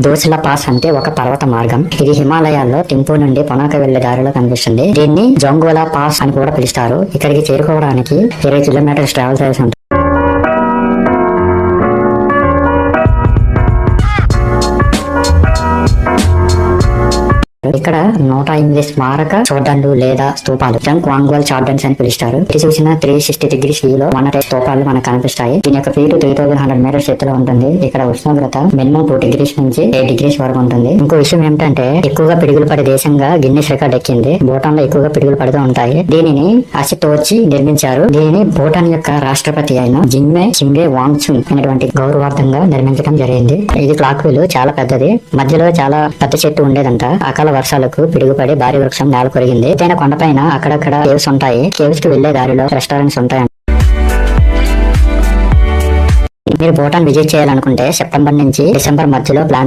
దోసిలా pass అంటే ఒక పర్వత మార్గం. ఇది హిమాలయాల్లో టింపు నుండి పొనాక వెళ్లే దారిలో కనిపిస్తుంది. దీన్ని జోంగోలా పాస్ అని కూడా పిలుస్తారు. ఇక్కడికి చేరుకోవడానికి 20 కిలోమీటర్స్ ట్రావెల్ చేయాల్సి ఉంటుంది. ఇక్కడ 108 స్మారక చోటన్లు లేదా స్తూపాలు జంగ్ వాంగ్వాల్ చార్డన్స్ అని పిలుస్తారు. ఇది చూసిన 360 డిగ్రీస్ వ్యూలో 108 స్తూపాలు మనకు కనిపిస్తాయి. దీని యొక్క పీటు 3100 మీటర్స్ ఎత్తులో ఉంటుంది. ఇక్కడ ఉష్ణోగ్రత మినిమం 2 డిగ్రీస్ నుంచి 8 డిగ్రీస్ వరకు ఉంటుంది. ఇంకో విషయం ఏమిటంటే ఎక్కువగా పిడుగులు పడే దేశంగా గిన్నిస్ రికార్డ్ ఎక్కింది. భూటాన్ లో ఎక్కువగా పిడుగులు పడుతూ ఉంటాయి. దీనిని అసితోచి నిర్మించారు. దీనిని భూటాన్ యొక్క రాష్ట్రపతి అయిన జింగ్మే చింగే వాంగ్చుంగ్ అనేటువంటి గౌరవార్థంగా నిర్మించడం జరిగింది. ఇది క్లాక్ వీల్ చాలా పెద్దది. మధ్యలో చాలా పెద్ద చెట్టు ఉండేదంట. అకాల వర్షాలకు పిడుగుపడి భారీ వృక్షం నేల కొరిగింది. ఎత్తైన కొండపైన అక్కడక్కడ కేవ్స్ ఉంటాయి. కేవ్స్ కి వెళ్లే దారిలో రెస్టారెంట్స్ ఉంటాయి. మీరు భూటాన్ విజిట్ చేయాలనుకుంటే సెప్టెంబర్ నుంచి డిసెంబర్ మధ్యలో ప్లాన్